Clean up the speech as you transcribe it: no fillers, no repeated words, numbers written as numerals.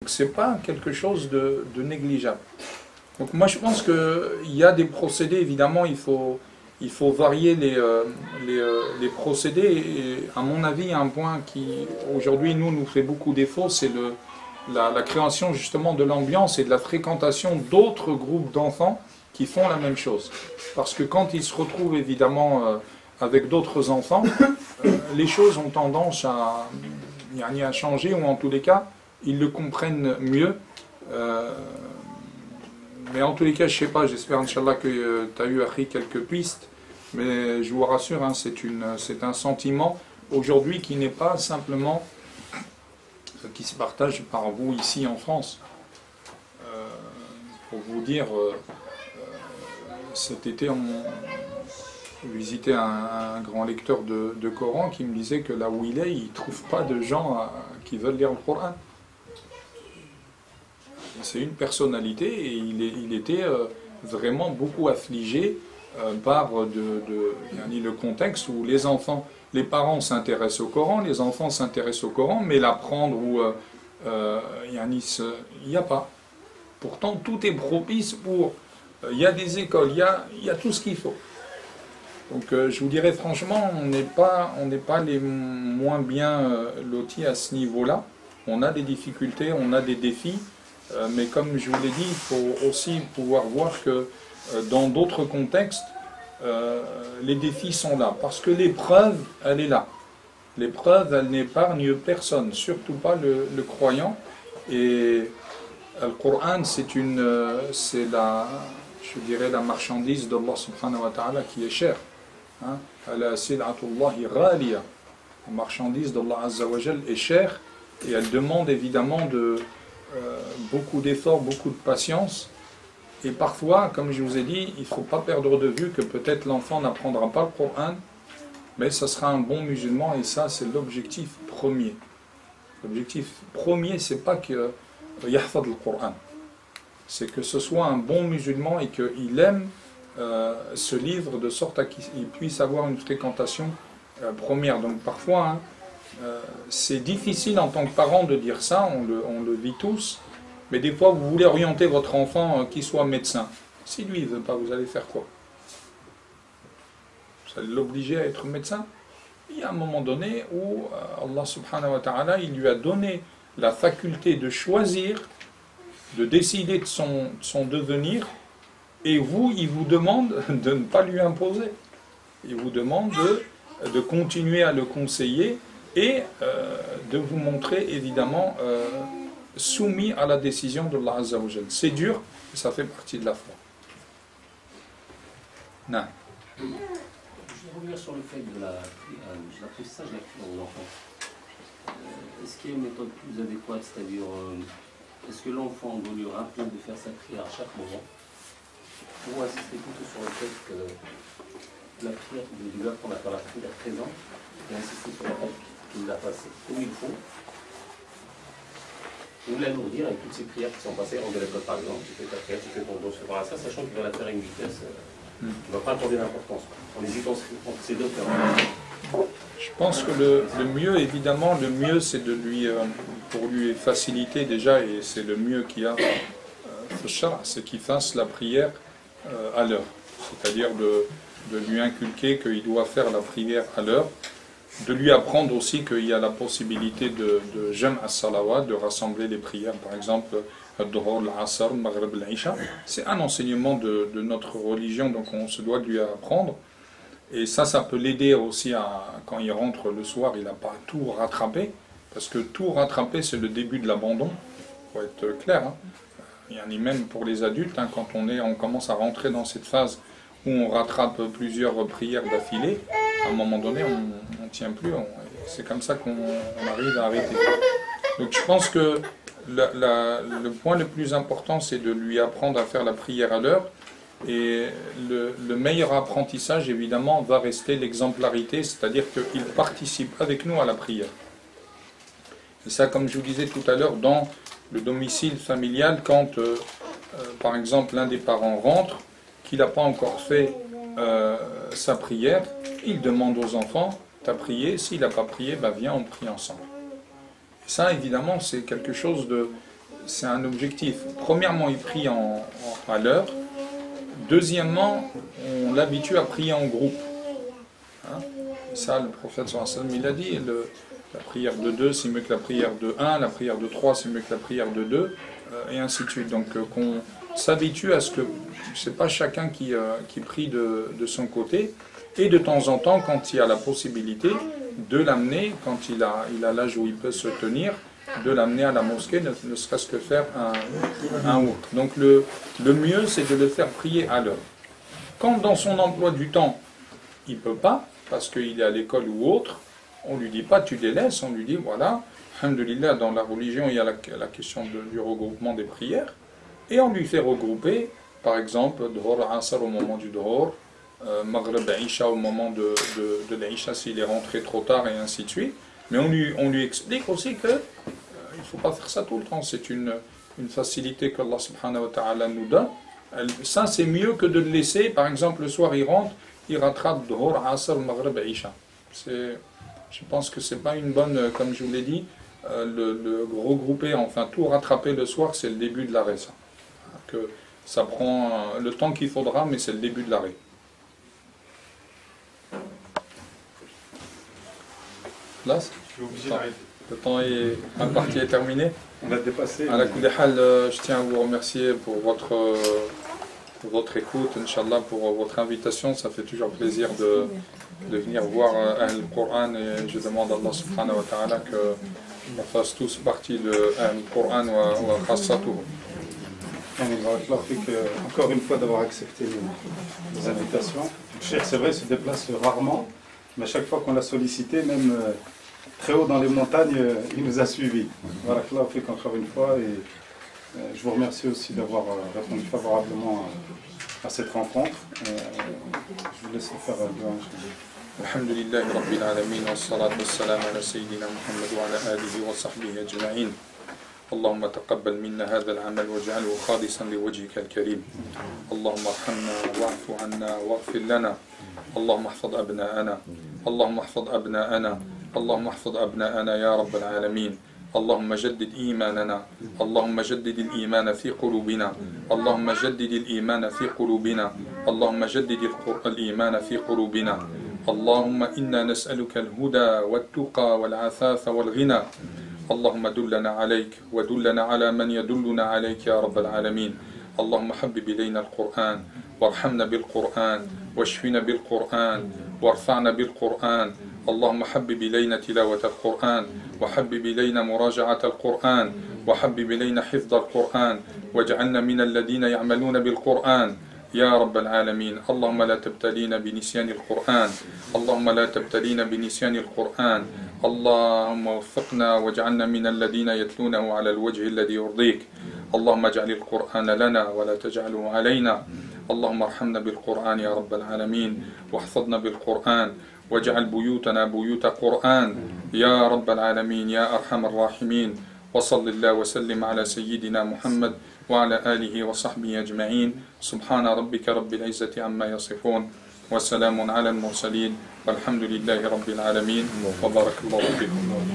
C'est pas quelque chose de négligeable. Donc moi je pense qu'il y a des procédés, évidemment il faut varier les procédés, et à mon avis un point qui aujourd'hui nous fait beaucoup défaut, c'est la création justement de l'ambiance et de la fréquentation d'autres groupes d'enfants qui font la même chose. Parce que quand ils se retrouvent évidemment avec d'autres enfants, les choses ont tendance à changer, ou en tous les cas ils le comprennent mieux. Mais en tous les cas, je ne sais pas, j'espère, Inch'Allah, que tu as eu appris quelques pistes. Mais je vous rassure, hein, c'est un sentiment aujourd'hui qui n'est pas simplement qui se partage par vous ici en France. Pour vous dire, cet été, on visitait un grand lecteur de Coran qui me disait que là où il est, il ne trouve pas de gens qui veulent lire le Coran. C'est une personnalité et il était vraiment beaucoup affligé par le contexte où les parents s'intéressent au Coran, les enfants s'intéressent au Coran, mais l'apprendre il n'y a pas. Pourtant, tout est propice pour... Il y a des écoles, il y a tout ce qu'il faut. Donc je vous dirais franchement, on n'est pas les moins bien lotis à ce niveau-là. On a des difficultés, on a des défis. Mais comme je vous l'ai dit, il faut aussi pouvoir voir que dans d'autres contextes, les défis sont là. Parce que l'épreuve, elle est là. L'épreuve, elle n'épargne personne, surtout pas le croyant. Et le Coran, c'est la marchandise d'Allah subhanahu wa ta'ala qui est chère. La sil'atullahi ghaliya. La marchandise d'Allah azza wa jal est chère et elle demande évidemment beaucoup d'efforts, beaucoup de patience. Et parfois, comme je vous ai dit, il ne faut pas perdre de vue que peut-être l'enfant n'apprendra pas le Coran, mais ça sera un bon musulman, et ça c'est l'objectif premier. L'objectif premier, c'est pas que yahfad le Coran, c'est que ce soit un bon musulman et qu'il aime ce livre de sorte à qu'il puisse avoir une fréquentation première. Donc parfois, c'est difficile en tant que parent de dire ça, on le vit tous, mais des fois vous voulez orienter votre enfant qu'il soit médecin. Si lui ne veut pas, vous allez faire quoi? Vous allez l'obliger à être médecin? Il y a un moment donné où Allah subhanahu wa ta'ala, il lui a donné la faculté de choisir, de décider de son devenir, et il vous demande de ne pas lui imposer. Il vous demande de continuer à le conseiller et de vous montrer évidemment soumis à la décision de Allah Azza wa Jal. C'est dur, mais ça fait partie de la foi. Non. Je vais revenir sur le fait de l'apprentissage de la prière aux enfants. Est-ce qu'il y a une méthode plus adéquate, c'est-à-dire est-ce que l'enfant doit lui rappeler de faire sa prière à chaque moment, ou insister plutôt sur le fait que la prière, il doit apprendre à faire la prière présente et insister sur le fait qu'il l'a passée comme il faut, ou l'alourdir avec toutes ces prières qui sont passées en de l'école par exemple, tu fais ta prière, tu fais ton dos, à ça, sachant qu'il va la faire à une vitesse qui ne va pas accorder d'importance. En hésitant entre ces deux termes. Je pense que le mieux, évidemment, le mieux c'est de pour lui faciliter déjà, et c'est le mieux qu'il y a, c'est qu'il fasse la prière à l'heure. C'est-à-dire de lui inculquer qu'il doit faire la prière à l'heure, de lui apprendre aussi qu'il y a la possibilité de jam' as-salawat, de rassembler les prières, par exemple, al-Dhuhr, al-Asr, al-Maghrib, al-Isha. C'est un enseignement de notre religion, donc on se doit de lui apprendre. Et ça peut l'aider aussi quand il rentre le soir, il n'a pas tout rattrapé, parce que tout rattraper, c'est le début de l'abandon, il faut être clair. Il y en a même pour les adultes, quand on commence à rentrer dans cette phase où on rattrape plusieurs prières d'affilée, à un moment donné, on ne tient plus, c'est comme ça qu'on arrive à arrêter. Donc je pense que le point le plus important, c'est de lui apprendre à faire la prière à l'heure. Et le meilleur apprentissage, évidemment, va rester l'exemplarité, c'est-à-dire qu'il participe avec nous à la prière. Et ça, comme je vous disais tout à l'heure, dans le domicile familial, quand, par exemple, l'un des parents rentre, qu'il n'a pas encore fait sa prière, il demande aux enfants, t'as prié? S'il n'a pas prié, viens, on prie ensemble. Et ça, évidemment, c'est quelque chose c'est un objectif. Premièrement, il prie à l'heure. Deuxièmement, on l'habitue à prier en groupe. Hein? Ça, le prophète sallallahu alayhi wa sallam, il a dit, la prière de 2, c'est mieux que la prière de 1, la prière de 3, c'est mieux que la prière de 2, et ainsi de suite. Donc, qu'on s'habitue à ce que c'est pas chacun qui prie de son côté, et de temps en temps, quand il y a la possibilité, de l'amener, quand il a l'âge où il peut se tenir, de l'amener à la mosquée, ne serait-ce que faire un autre. Donc le mieux, c'est de le faire prier à l'heure. Quand dans son emploi du temps, il ne peut pas, parce qu'il est à l'école ou autre, on ne lui dit pas tu les laisses, on lui dit voilà, alhamdoulilah, dans la religion, il y a la question du regroupement des prières, et on lui fait regrouper, par exemple, Dhuhr, Asr au moment du Dhuhr, Maghrib, Isha au moment de l'Isha s'il est rentré trop tard, et ainsi de suite. Mais on lui explique aussi que il ne faut pas faire ça tout le temps. C'est une facilité qu'Allah subhanahu wa ta'ala nous donne. Ça, c'est mieux que de le laisser. Par exemple, le soir, il rentre, il rattrape Dhuhr, Asr, Maghrib, Isha. Je pense que ce n'est pas une bonne, comme je vous l'ai dit, le regrouper, enfin tout rattraper le soir, c'est le début de l'arrêt. Ça prend le temps qu'il faudra, mais c'est le début de l'arrêt. Là, je suis obligé d'arrêter. Le temps est, la partie est terminée. On a dépassé. À la Koudehal, je tiens à vous remercier pour votre écoute, Inch'Allah, pour votre invitation. Ça fait toujours plaisir de venir voir Al-Qur'an, et je demande à Allah subhanahu wa ta'ala qu'on fasse tous partie de Al-Qur'an wa khassatuhu. Encore une fois d'avoir accepté les invitations. Le cheikh, c'est vrai, se déplace rarement, mais à chaque fois qu'on l'a sollicité, même très haut dans les montagnes, il nous a suivis. Voilà, là, fait encore une fois, et je vous remercie aussi d'avoir répondu favorablement à cette rencontre. Je vous laisse faire un doigt. Alhamdulillahi Rabbil Alamin, wa salatu wa salam ala Sayyidina Muhammad wa ala alihi wa sahbihi ajma'in. اللهم تقبل منا هذا العمل واجعله خالصا لوجهك الكريم. اللهم ارحمنا واعف عنا واغفر لنا. اللهم احفظ أبناءنا. اللهم احفظ أبناءنا. اللهم احفظ أبناءنا يا رب العالمين. اللهم جدد إيماننا. اللهم جدد الإيمان في قلوبنا. اللهم جدد الإيمان في قلوبنا. اللهم جدد الإيمان في قلوبنا. اللهم إنا نسألك الهدى والتقى والعفاف والغنى. اللهم دلنا عليك ودلنا على من يدلنا عليك يا رب العالمين. اللهم حبب إلينا القرآن وارحمنا بالقرآن واشفنا بالقرآن وارفعنا بالقرآن. اللهم حبب إلينا تلاوة القرآن وحبب إلينا مراجعة القرآن وحبب إلينا حفظ القرآن واجعلنا من الذين يعملون بالقرآن يا رب العالمين. اللهم لا تبتلينا بنسيان القرآن. اللهم لا تبتلينا بنسيان القرآن. اللهم وفقنا واجعلنا من الذين يتلونه على الوجه الذي يرضيك. اللهم اجعل القرآن لنا ولا تجعله علينا. اللهم ارحمنا بالقرآن يا رب العالمين واحفظنا بالقرآن واجعل بيوتنا بيوت قرآن يا رب العالمين يا أرحم الراحمين. وصل الله وسلم على سيدنا محمد وعلى آله وصحبه أجمعين. سبحان ربك رب العزة عما يصفون وسلام على المرسلين والحمد لله رب العالمين وبارك الله فيكم.